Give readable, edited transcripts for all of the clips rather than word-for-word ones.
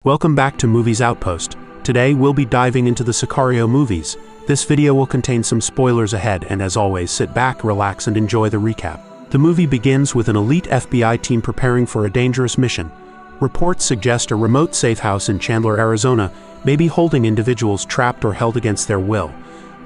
Welcome back to Movies Outpost. Today we'll be diving into the Sicario movies. This video will contain some spoilers ahead, and as always, sit back, relax, and enjoy the recap. The movie begins with an elite FBI team preparing for a dangerous mission. Reports suggest a remote safe house in Chandler, Arizona, may be holding individuals trapped or held against their will.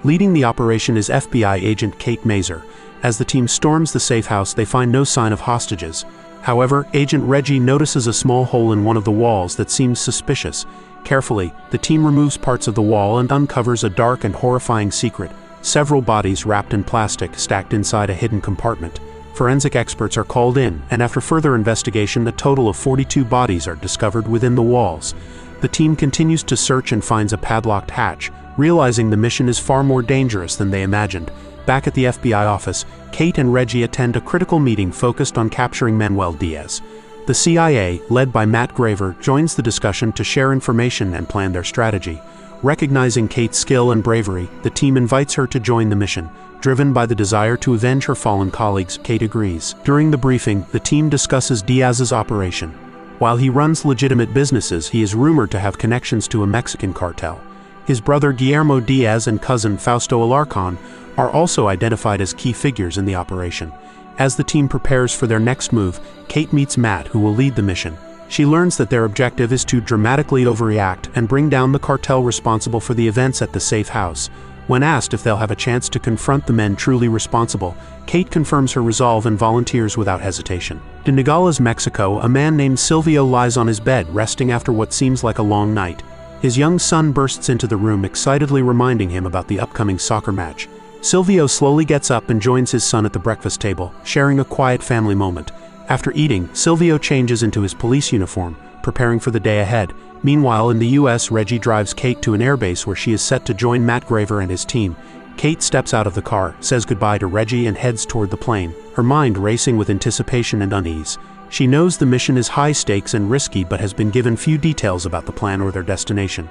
Leading the operation is FBI agent Kate Mazer. As the team storms the safe house, they find no sign of hostages. However, Agent Reggie notices a small hole in one of the walls that seems suspicious. Carefully, the team removes parts of the wall and uncovers a dark and horrifying secret: several bodies wrapped in plastic stacked inside a hidden compartment. Forensic experts are called in, and after further investigation, a total of 42 bodies are discovered within the walls. The team continues to search and finds a padlocked hatch, realizing the mission is far more dangerous than they imagined. Back at the FBI office, Kate and Reggie attend a critical meeting focused on capturing Manuel Diaz. The CIA, led by Matt Graver, joins the discussion to share information and plan their strategy. Recognizing Kate's skill and bravery, the team invites her to join the mission. Driven by the desire to avenge her fallen colleagues, Kate agrees. During the briefing, the team discusses Diaz's operation. While he runs legitimate businesses, he is rumored to have connections to a Mexican cartel. His brother Guillermo Diaz and cousin Fausto Alarcon are also identified as key figures in the operation. As the team prepares for their next move, Kate meets Matt, who will lead the mission. She learns that their objective is to dramatically overreact and bring down the cartel responsible for the events at the safe house. When asked if they'll have a chance to confront the men truly responsible, Kate confirms her resolve and volunteers without hesitation. In Nogales, Mexico, a man named Silvio lies on his bed, resting after what seems like a long night. His young son bursts into the room, excitedly reminding him about the upcoming soccer match. Silvio slowly gets up and joins his son at the breakfast table, sharing a quiet family moment. After eating, Silvio changes into his police uniform, preparing for the day ahead. Meanwhile, in the US, Reggie drives Kate to an airbase where she is set to join Matt Graver and his team. Kate steps out of the car, says goodbye to Reggie, and heads toward the plane, her mind racing with anticipation and unease. She knows the mission is high stakes and risky, but has been given few details about the plan or their destination.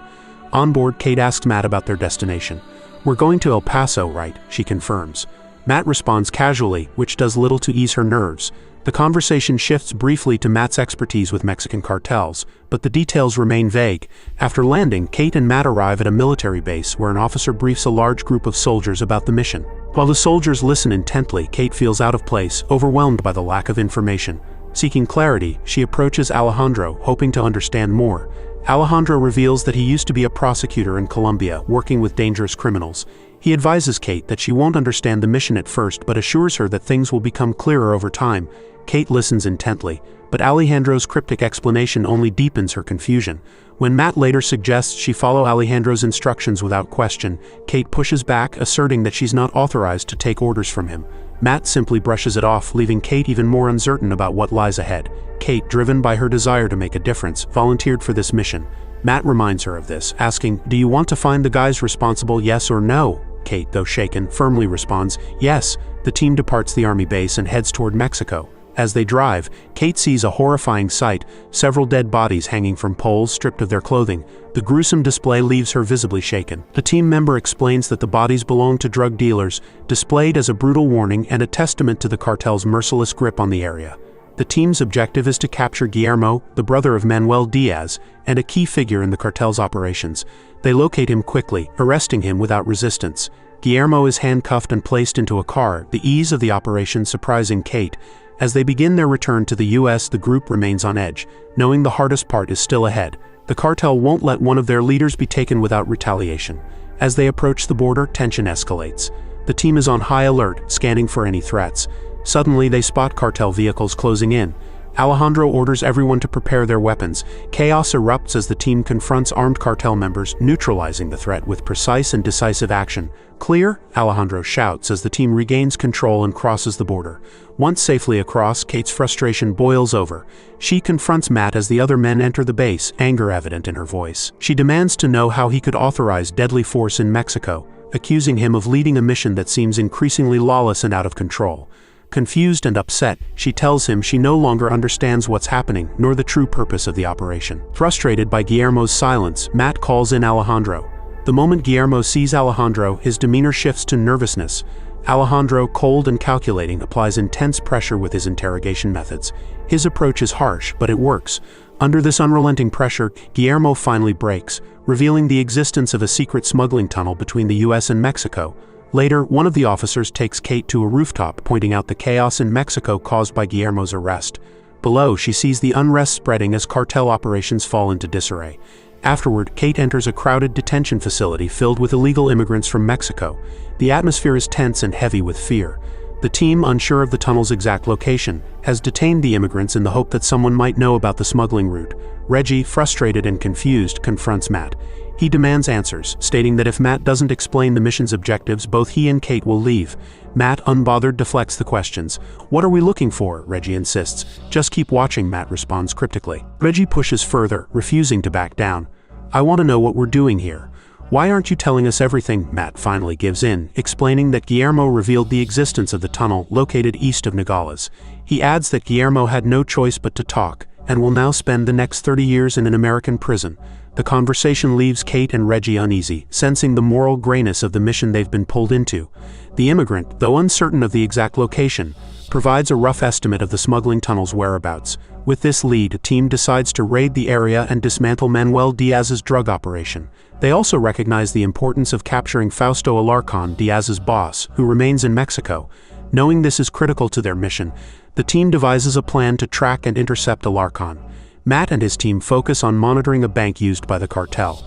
On board, Kate asks Matt about their destination. "We're going to El Paso, right?" she confirms. Matt responds casually, which does little to ease her nerves. The conversation shifts briefly to Matt's expertise with Mexican cartels, but the details remain vague. After landing, Kate and Matt arrive at a military base where an officer briefs a large group of soldiers about the mission. While the soldiers listen intently, Kate feels out of place, overwhelmed by the lack of information. Seeking clarity, she approaches Alejandro, hoping to understand more. Alejandro reveals that he used to be a prosecutor in Colombia, working with dangerous criminals. He advises Kate that she won't understand the mission at first, but assures her that things will become clearer over time. Kate listens intently, but Alejandro's cryptic explanation only deepens her confusion. When Matt later suggests she follow Alejandro's instructions without question, Kate pushes back, asserting that she's not authorized to take orders from him. Matt simply brushes it off, leaving Kate even more uncertain about what lies ahead. Kate, driven by her desire to make a difference, volunteered for this mission. Matt reminds her of this, asking, "Do you want to find the guys responsible, yes or no?" Kate, though shaken, firmly responds, "Yes." The team departs the army base and heads toward Mexico. As they drive, Kate sees a horrifying sight: several dead bodies hanging from poles, stripped of their clothing. The gruesome display leaves her visibly shaken. The team member explains that the bodies belong to drug dealers, displayed as a brutal warning and a testament to the cartel's merciless grip on the area. The team's objective is to capture Guillermo, the brother of Manuel Diaz, and a key figure in the cartel's operations. They locate him quickly, arresting him without resistance. Guillermo is handcuffed and placed into a car, the ease of the operation surprising Kate. As they begin their return to the US, the group remains on edge, knowing the hardest part is still ahead. The cartel won't let one of their leaders be taken without retaliation. As they approach the border, tension escalates. The team is on high alert, scanning for any threats. Suddenly, they spot cartel vehicles closing in. Alejandro orders everyone to prepare their weapons. Chaos erupts as the team confronts armed cartel members, neutralizing the threat with precise and decisive action. "Clear?" Alejandro shouts as the team regains control and crosses the border. Once safely across, Kate's frustration boils over. She confronts Matt as the other men enter the base, anger evident in her voice. She demands to know how he could authorize deadly force in Mexico, accusing him of leading a mission that seems increasingly lawless and out of control. Confused and upset, she tells him she no longer understands what's happening, nor the true purpose of the operation. Frustrated by Guillermo's silence, Matt calls in Alejandro. The moment Guillermo sees Alejandro, his demeanor shifts to nervousness. Alejandro, cold and calculating, applies intense pressure with his interrogation methods. His approach is harsh, but it works. Under this unrelenting pressure, Guillermo finally breaks, revealing the existence of a secret smuggling tunnel between the US and Mexico. Later, one of the officers takes Kate to a rooftop, pointing out the chaos in Mexico caused by Guillermo's arrest. Below, she sees the unrest spreading as cartel operations fall into disarray. Afterward, Kate enters a crowded detention facility filled with illegal immigrants from Mexico. The atmosphere is tense and heavy with fear. The team, unsure of the tunnel's exact location, has detained the immigrants in the hope that someone might know about the smuggling route. Reggie, frustrated and confused, confronts Matt. He demands answers, stating that if Matt doesn't explain the mission's objectives, both he and Kate will leave. Matt, unbothered, deflects the questions. "What are we looking for?" Reggie insists. "Just keep watching," Matt responds cryptically. Reggie pushes further, refusing to back down. "I want to know what we're doing here. Why aren't you telling us everything?" Matt finally gives in, explaining that Guillermo revealed the existence of the tunnel located east of Nogales. He adds that Guillermo had no choice but to talk, and will now spend the next 30 years in an American prison. The conversation leaves Kate and Reggie uneasy, sensing the moral grayness of the mission they've been pulled into. The immigrant, though uncertain of the exact location, provides a rough estimate of the smuggling tunnel's whereabouts. With this lead, a team decides to raid the area and dismantle Manuel Diaz's drug operation. They also recognize the importance of capturing Fausto Alarcon, Diaz's boss, who remains in Mexico. Knowing this is critical to their mission, the team devises a plan to track and intercept Alarcon. Matt and his team focus on monitoring a bank used by the cartel.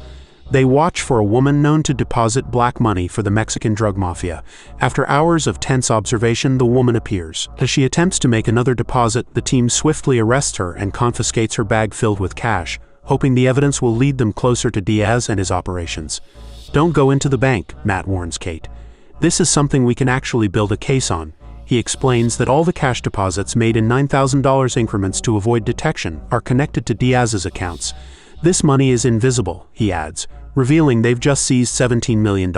They watch for a woman known to deposit black money for the Mexican drug mafia. After hours of tense observation, the woman appears. As she attempts to make another deposit, the team swiftly arrests her and confiscates her bag filled with cash, hoping the evidence will lead them closer to Diaz and his operations. "Don't go into the bank," Matt warns Kate. "This is something we can actually build a case on." He explains that all the cash deposits made in $9,000 increments to avoid detection are connected to Diaz's accounts. "This money is invisible," he adds, revealing they've just seized $17 million.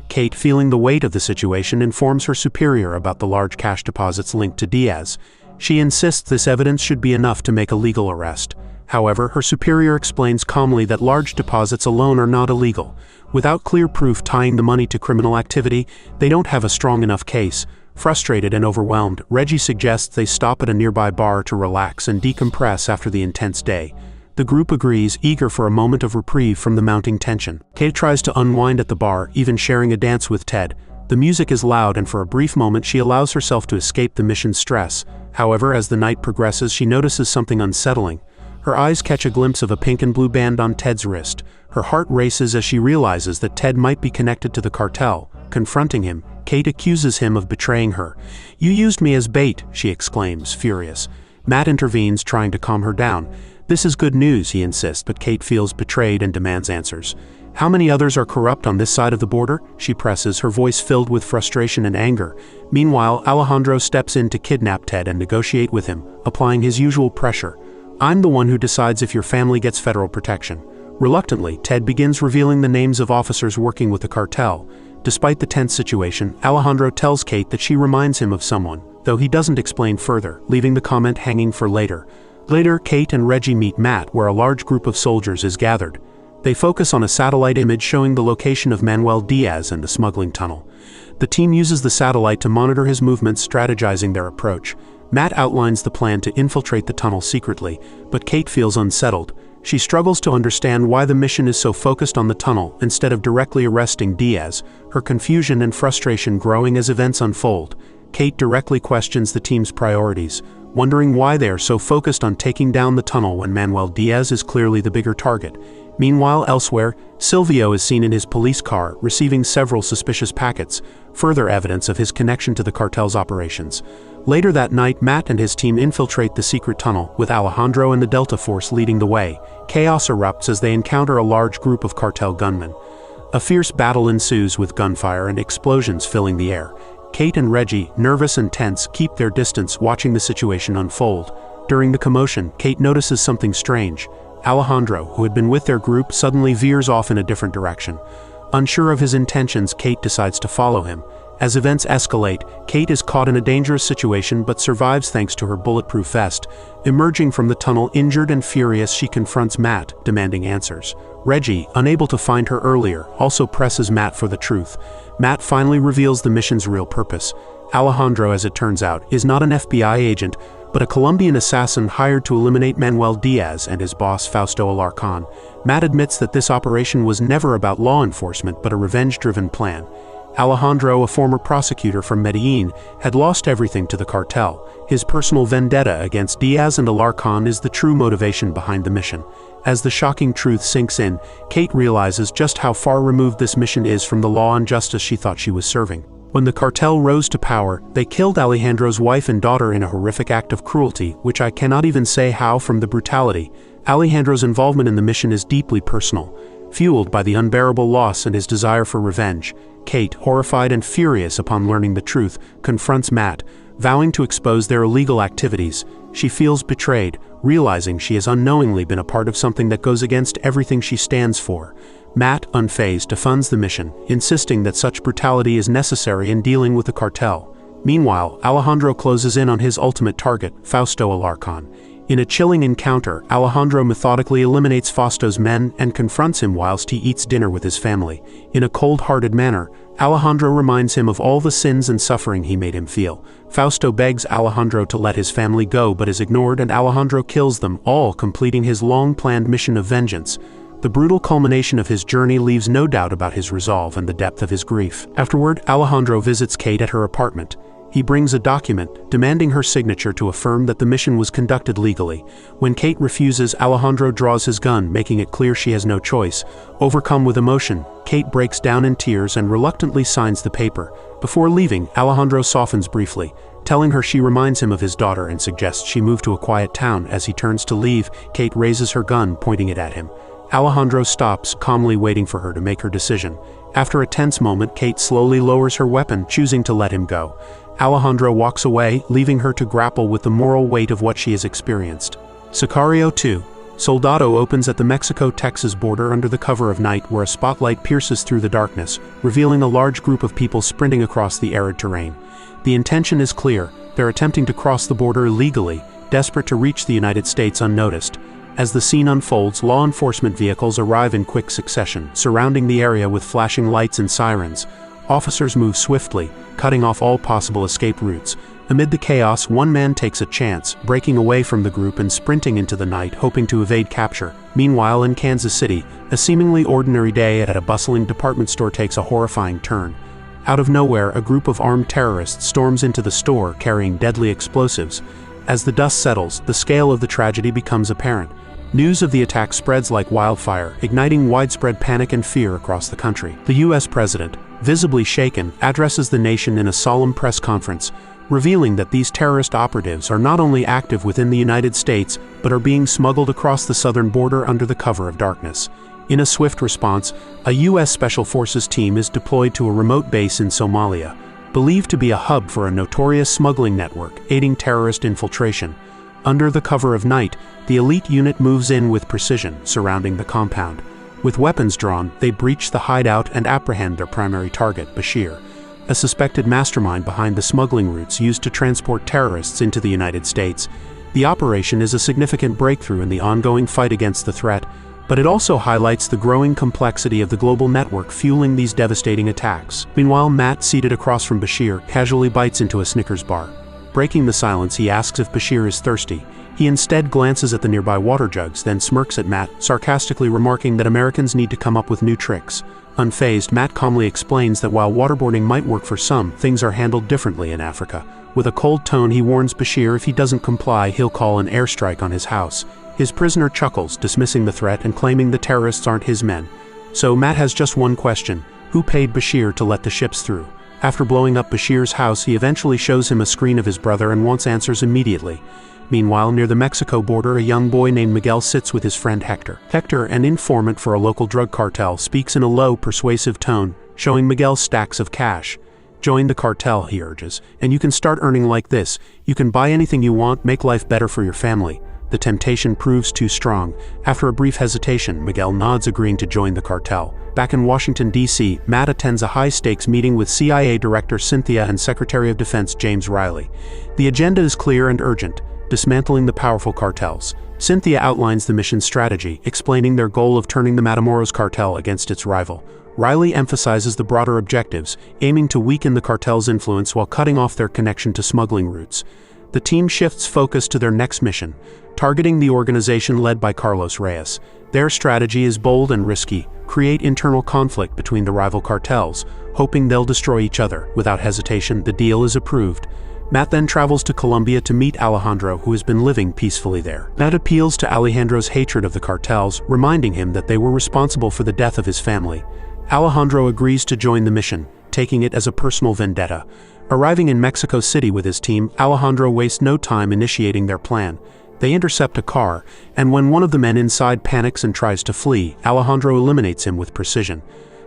Kate, feeling the weight of the situation, informs her superior about the large cash deposits linked to Diaz. She insists this evidence should be enough to make a legal arrest. However, her superior explains calmly that large deposits alone are not illegal. Without clear proof tying the money to criminal activity, they don't have a strong enough case. Frustrated and overwhelmed, Reggie suggests they stop at a nearby bar to relax and decompress after the intense day. The group agrees, eager for a moment of reprieve from the mounting tension. Kate tries to unwind at the bar, even sharing a dance with Ted. The music is loud, and for a brief moment she allows herself to escape the mission's stress. However, as the night progresses, she notices something unsettling. Her eyes catch a glimpse of a pink and blue band on Ted's wrist. Her heart races as she realizes that Ted might be connected to the cartel. Confronting him, Kate accuses him of betraying her. "You used me as bait," she exclaims, furious. Matt intervenes, trying to calm her down. "This is good news," he insists, but Kate feels betrayed and demands answers. "How many others are corrupt on this side of the border?" she presses, her voice filled with frustration and anger. Meanwhile, Alejandro steps in to kidnap Ted and negotiate with him, applying his usual pressure. "I'm the one who decides if your family gets federal protection." Reluctantly, Ted begins revealing the names of officers working with the cartel. Despite the tense situation, Alejandro tells Kate that she reminds him of someone, though he doesn't explain further, leaving the comment hanging for later. Later, Kate and Reggie meet Matt, where a large group of soldiers is gathered. They focus on a satellite image showing the location of Manuel Diaz and the smuggling tunnel. The team uses the satellite to monitor his movements, strategizing their approach. Matt outlines the plan to infiltrate the tunnel secretly, but Kate feels unsettled. She struggles to understand why the mission is so focused on the tunnel instead of directly arresting Diaz, her confusion and frustration growing as events unfold. Kate directly questions the team's priorities, wondering why they are so focused on taking down the tunnel when Manuel Diaz is clearly the bigger target. Meanwhile, elsewhere, Silvio is seen in his police car, receiving several suspicious packets, further evidence of his connection to the cartel's operations. Later that night, Matt and his team infiltrate the secret tunnel, with Alejandro and the Delta Force leading the way. Chaos erupts as they encounter a large group of cartel gunmen. A fierce battle ensues with gunfire and explosions filling the air. Kate and Reggie, nervous and tense, keep their distance, watching the situation unfold. During the commotion, Kate notices something strange. Alejandro, who had been with their group, suddenly veers off in a different direction. Unsure of his intentions, Kate decides to follow him. As events escalate, Kate is caught in a dangerous situation but survives thanks to her bulletproof vest. Emerging from the tunnel injured and furious, she confronts Matt, demanding answers. Reggie, unable to find her earlier, also presses Matt for the truth. Matt finally reveals the mission's real purpose. Alejandro, as it turns out, is not an FBI agent, but a Colombian assassin hired to eliminate Manuel Diaz and his boss Fausto Alarcon. Matt admits that this operation was never about law enforcement but a revenge-driven plan. Alejandro, a former prosecutor from Medellin, had lost everything to the cartel. His personal vendetta against Diaz and Alarcon is the true motivation behind the mission. As the shocking truth sinks in, Kate realizes just how far removed this mission is from the law and justice she thought she was serving. When the cartel rose to power, they killed Alejandro's wife and daughter in a horrific act of cruelty, which I cannot even say how from the brutality. Alejandro's involvement in the mission is deeply personal, fueled by the unbearable loss and his desire for revenge. Kate, horrified and furious upon learning the truth, confronts Matt, vowing to expose their illegal activities. She feels betrayed, realizing she has unknowingly been a part of something that goes against everything she stands for. Matt, unfazed, defunds the mission, insisting that such brutality is necessary in dealing with the cartel. Meanwhile, Alejandro closes in on his ultimate target, Fausto Alarcon. In a chilling encounter, Alejandro methodically eliminates Fausto's men and confronts him whilst he eats dinner with his family. In a cold-hearted manner, Alejandro reminds him of all the sins and suffering he made him feel. Fausto begs Alejandro to let his family go but is ignored, and Alejandro kills them all, completing his long-planned mission of vengeance. The brutal culmination of his journey leaves no doubt about his resolve and the depth of his grief. Afterward, Alejandro visits Kate at her apartment. He brings a document, demanding her signature to affirm that the mission was conducted legally. When Kate refuses, Alejandro draws his gun, making it clear she has no choice. Overcome with emotion, Kate breaks down in tears and reluctantly signs the paper. Before leaving, Alejandro softens briefly, telling her she reminds him of his daughter and suggests she move to a quiet town. As he turns to leave, Kate raises her gun, pointing it at him. Alejandro stops, calmly waiting for her to make her decision. After a tense moment, Kate slowly lowers her weapon, choosing to let him go. Alejandro walks away, leaving her to grapple with the moral weight of what she has experienced. Sicario 2. Soldado opens at the Mexico-Texas border under the cover of night, where a spotlight pierces through the darkness, revealing a large group of people sprinting across the arid terrain. The intention is clear. They're attempting to cross the border illegally, desperate to reach the United States unnoticed. As the scene unfolds, law enforcement vehicles arrive in quick succession, surrounding the area with flashing lights and sirens. Officers move swiftly, cutting off all possible escape routes. Amid the chaos, one man takes a chance, breaking away from the group and sprinting into the night, hoping to evade capture. Meanwhile, in Kansas City, a seemingly ordinary day at a bustling department store takes a horrifying turn. Out of nowhere, a group of armed terrorists storms into the store, carrying deadly explosives. As the dust settles, the scale of the tragedy becomes apparent. News of the attack spreads like wildfire, igniting widespread panic and fear across the country. The U.S. president, visibly shaken, addresses the nation in a solemn press conference, revealing that these terrorist operatives are not only active within the United States, but are being smuggled across the southern border under the cover of darkness. In a swift response, a U.S. Special Forces team is deployed to a remote base in Somalia, believed to be a hub for a notorious smuggling network, aiding terrorist infiltration. Under the cover of night, the elite unit moves in with precision, surrounding the compound. With weapons drawn, they breach the hideout and apprehend their primary target, Bashir, a suspected mastermind behind the smuggling routes used to transport terrorists into the United States. The operation is a significant breakthrough in the ongoing fight against the threat, but it also highlights the growing complexity of the global network fueling these devastating attacks. Meanwhile, Matt, seated across from Bashir, casually bites into a Snickers bar. Breaking the silence, he asks if Bashir is thirsty. He instead glances at the nearby water jugs, then smirks at Matt, sarcastically remarking that Americans need to come up with new tricks. Unfazed, Matt calmly explains that while waterboarding might work for some, things are handled differently in Africa. With a cold tone, he warns Bashir if he doesn't comply, he'll call an airstrike on his house. His prisoner chuckles, dismissing the threat and claiming the terrorists aren't his men. So Matt has just one question: who paid Bashir to let the ships through? After blowing up Bashir's house, he eventually shows him a screen of his brother and wants answers immediately. Meanwhile, near the Mexico border, a young boy named Miguel sits with his friend Hector. Hector, an informant for a local drug cartel, speaks in a low, persuasive tone, showing Miguel stacks of cash. Join the cartel, he urges, and you can start earning like this. You can buy anything you want, make life better for your family. The temptation proves too strong. After a brief hesitation, Miguel nods, agreeing to join the cartel. Back in Washington, D.C., Matt attends a high-stakes meeting with CIA Director Cynthia and Secretary of Defense James Riley. The agenda is clear and urgent: dismantling the powerful cartels. Cynthia outlines the mission strategy, explaining their goal of turning the Matamoros cartel against its rival. Riley emphasizes the broader objectives, aiming to weaken the cartel's influence while cutting off their connection to smuggling routes. the team shifts focus to their next mission, targeting the organization led by Carlos Reyes. Their strategy is bold and risky: create internal conflict between the rival cartels, hoping they'll destroy each other. Without hesitation, the deal is approved. Matt then travels to Colombia to meet Alejandro, who has been living peacefully there. Matt appeals to Alejandro's hatred of the cartels, reminding him that they were responsible for the death of his family. Alejandro agrees to join the mission, taking it as a personal vendetta. Arriving in Mexico City with his team, Alejandro wastes no time initiating their plan. They intercept a car, and when one of the men inside panics and tries to flee, Alejandro eliminates him with precision.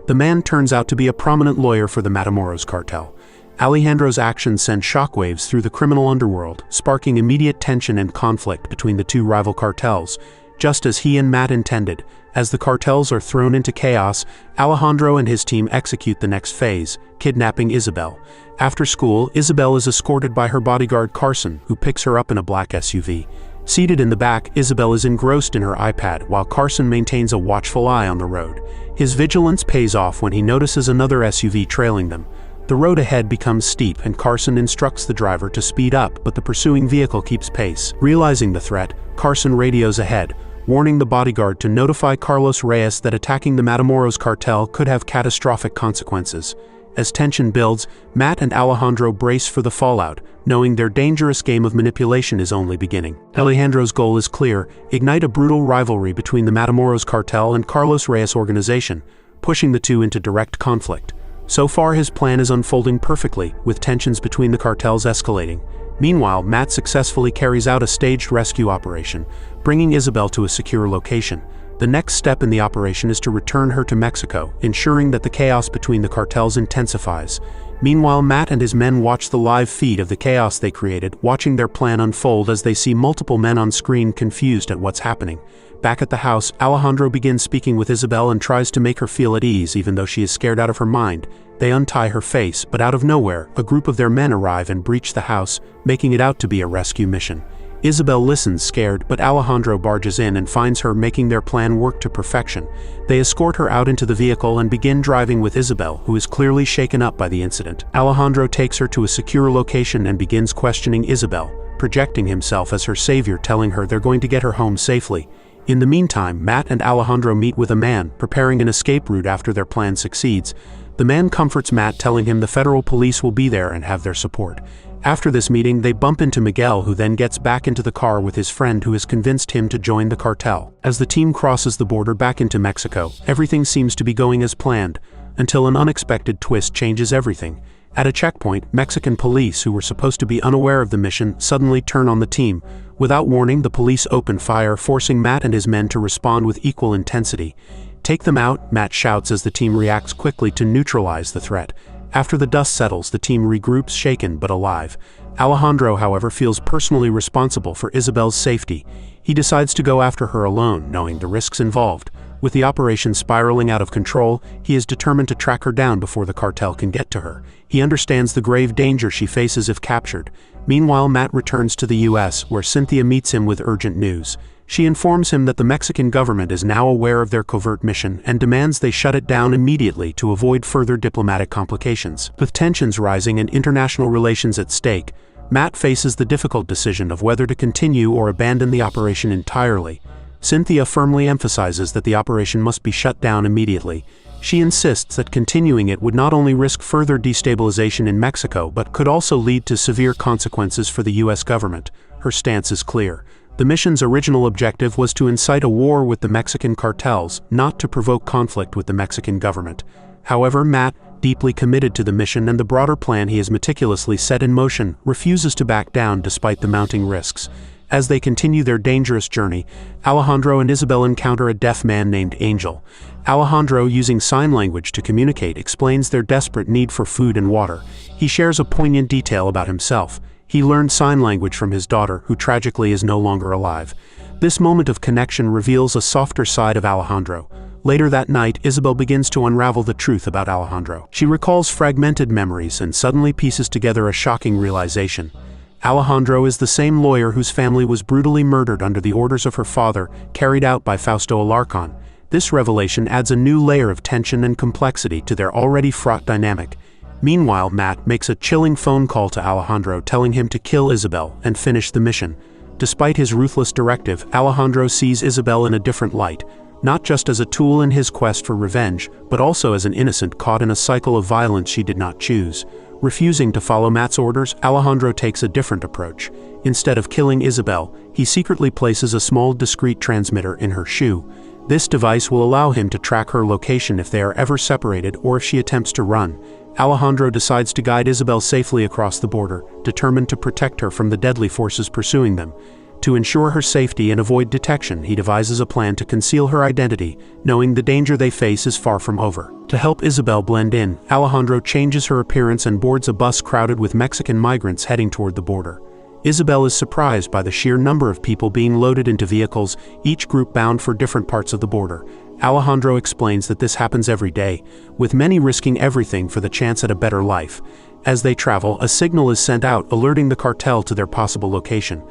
The man turns out to be a prominent lawyer for the Matamoros cartel. Alejandro's actions send shockwaves through the criminal underworld, sparking immediate tension and conflict between the two rival cartels, just as he and Matt intended. As the cartels are thrown into chaos, Alejandro and his team execute the next phase, kidnapping Isabel. After school, Isabel is escorted by her bodyguard Carson, who picks her up in a black SUV. Seated in the back, Isabel is engrossed in her iPad while Carson maintains a watchful eye on the road. His vigilance pays off when he notices another SUV trailing them. The road ahead becomes steep and Carson instructs the driver to speed up, but the pursuing vehicle keeps pace. Realizing the threat, Carson radios ahead, warning the bodyguard to notify Carlos Reyes that attacking the Matamoros cartel could have catastrophic consequences. As tension builds, Matt and Alejandro brace for the fallout, knowing their dangerous game of manipulation is only beginning. Alejandro's goal is clear: ignite a brutal rivalry between the Matamoros cartel and Carlos Reyes' organization, pushing the two into direct conflict. So far, his plan is unfolding perfectly, with tensions between the cartels escalating. Meanwhile, Matt successfully carries out a staged rescue operation, bringing Isabel to a secure location. The next step in the operation is to return her to Mexico, ensuring that the chaos between the cartels intensifies. Meanwhile, Matt and his men watch the live feed of the chaos they created, watching their plan unfold as they see multiple men on screen confused at what's happening. Back at the house, Alejandro begins speaking with Isabel and tries to make her feel at ease even though she is scared out of her mind. They untie her face, but out of nowhere, a group of their men arrive and breach the house, making it out to be a rescue mission. Isabel listens scared, but Alejandro barges in and finds her, making their plan work to perfection. They escort her out into the vehicle and begin driving with Isabel, who is clearly shaken up by the incident. Alejandro takes her to a secure location and begins questioning Isabel, projecting himself as her savior, telling her they're going to get her home safely. In the meantime, Matt and Alejandro meet with a man, preparing an escape route after their plan succeeds. The man comforts Matt, telling him the federal police will be there and have their support. After this meeting, they bump into Miguel, who then gets back into the car with his friend who has convinced him to join the cartel. As the team crosses the border back into Mexico, everything seems to be going as planned, until an unexpected twist changes everything. At a checkpoint, Mexican police, who were supposed to be unaware of the mission, suddenly turn on the team. Without warning, the police open fire, forcing Matt and his men to respond with equal intensity. "Take them out," Matt shouts as the team reacts quickly to neutralize the threat. After the dust settles, the team regroups, shaken but alive. Alejandro, however, feels personally responsible for Isabel's safety. He decides to go after her alone, knowing the risks involved. With the operation spiraling out of control, he is determined to track her down before the cartel can get to her. He understands the grave danger she faces if captured. Meanwhile, Matt returns to the US, where Cynthia meets him with urgent news. She informs him that the Mexican government is now aware of their covert mission and demands they shut it down immediately to avoid further diplomatic complications. With tensions rising and international relations at stake, Matt faces the difficult decision of whether to continue or abandon the operation entirely. Cynthia firmly emphasizes that the operation must be shut down immediately. She insists that continuing it would not only risk further destabilization in Mexico but could also lead to severe consequences for the US government. Her stance is clear. The mission's original objective was to incite a war with the Mexican cartels, not to provoke conflict with the Mexican government. However, Matt, deeply committed to the mission and the broader plan he has meticulously set in motion, refuses to back down despite the mounting risks. As they continue their dangerous journey, Alejandro and Isabel encounter a deaf man named Angel. Alejandro, using sign language to communicate, explains their desperate need for food and water. He shares a poignant detail about himself. He learned sign language from his daughter, who tragically is no longer alive. This moment of connection reveals a softer side of Alejandro. Later that night, Isabel begins to unravel the truth about Alejandro. She recalls fragmented memories and suddenly pieces together a shocking realization. Alejandro is the same lawyer whose family was brutally murdered under the orders of her father, carried out by Fausto Alarcon. This revelation adds a new layer of tension and complexity to their already fraught dynamic. Meanwhile, Matt makes a chilling phone call to Alejandro telling him to kill Isabel and finish the mission. Despite his ruthless directive, Alejandro sees Isabel in a different light, not just as a tool in his quest for revenge, but also as an innocent caught in a cycle of violence she did not choose. Refusing to follow Matt's orders, Alejandro takes a different approach. Instead of killing Isabel, he secretly places a small discreet transmitter in her shoe. This device will allow him to track her location if they are ever separated or if she attempts to run. Alejandro decides to guide Isabel safely across the border, determined to protect her from the deadly forces pursuing them. To ensure her safety and avoid detection, he devises a plan to conceal her identity, knowing the danger they face is far from over. To help Isabel blend in, Alejandro changes her appearance and boards a bus crowded with Mexican migrants heading toward the border. Isabel is surprised by the sheer number of people being loaded into vehicles, each group bound for different parts of the border. Alejandro explains that this happens every day, with many risking everything for the chance at a better life. As they travel, a signal is sent out alerting the cartel to their possible location.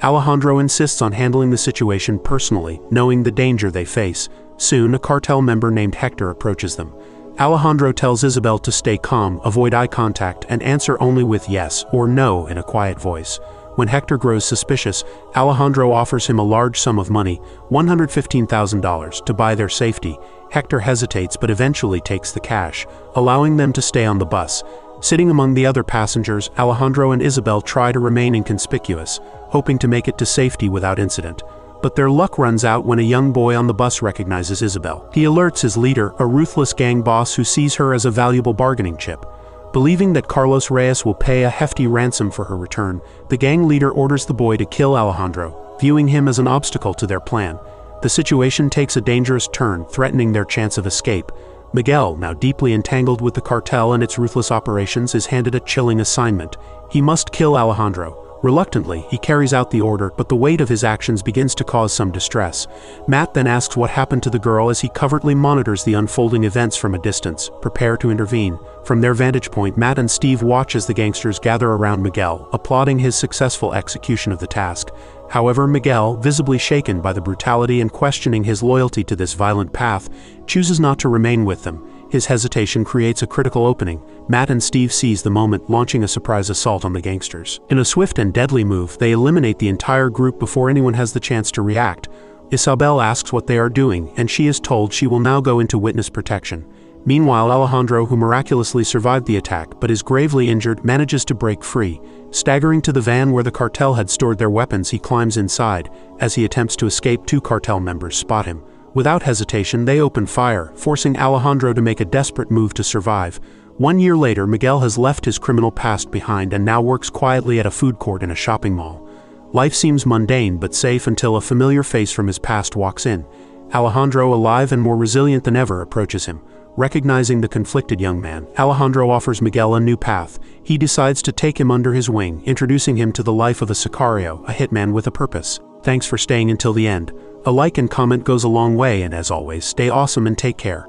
Alejandro insists on handling the situation personally, knowing the danger they face. Soon, a cartel member named Hector approaches them. Alejandro tells Isabel to stay calm, avoid eye contact, and answer only with yes or no in a quiet voice. When Hector grows suspicious, Alejandro offers him a large sum of money, $115,000, to buy their safety. Hector hesitates but eventually takes the cash, allowing them to stay on the bus. Sitting among the other passengers, Alejandro and Isabel try to remain inconspicuous, hoping to make it to safety without incident. But their luck runs out when a young boy on the bus recognizes Isabel. He alerts his leader, a ruthless gang boss who sees her as a valuable bargaining chip. Believing that Carlos Reyes will pay a hefty ransom for her return, the gang leader orders the boy to kill Alejandro, viewing him as an obstacle to their plan. The situation takes a dangerous turn, threatening their chance of escape. Miguel, now deeply entangled with the cartel and its ruthless operations, is handed a chilling assignment. He must kill Alejandro. Reluctantly, he carries out the order, but the weight of his actions begins to cause some distress. Matt then asks what happened to the girl as he covertly monitors the unfolding events from a distance, prepare to intervene. From their vantage point, Matt and Steve watch as the gangsters gather around Miguel, applauding his successful execution of the task. However, Miguel, visibly shaken by the brutality and questioning his loyalty to this violent path, chooses not to remain with them. His hesitation creates a critical opening. Matt and Steve seize the moment, launching a surprise assault on the gangsters. In a swift and deadly move, they eliminate the entire group before anyone has the chance to react. Isabel asks what they are doing, and she is told she will now go into witness protection. Meanwhile, Alejandro, who miraculously survived the attack but is gravely injured, manages to break free. Staggering to the van where the cartel had stored their weapons, he climbs inside. As he attempts to escape, two cartel members spot him. Without hesitation, they open fire, forcing Alejandro to make a desperate move to survive. 1 year later, Miguel has left his criminal past behind and now works quietly at a food court in a shopping mall. Life seems mundane but safe until a familiar face from his past walks in. Alejandro, alive and more resilient than ever, approaches him. Recognizing the conflicted young man, Alejandro offers Miguel a new path. He decides to take him under his wing, introducing him to the life of a sicario, a hitman with a purpose. Thanks for staying until the end. A like and comment goes a long way, and as always, stay awesome and take care.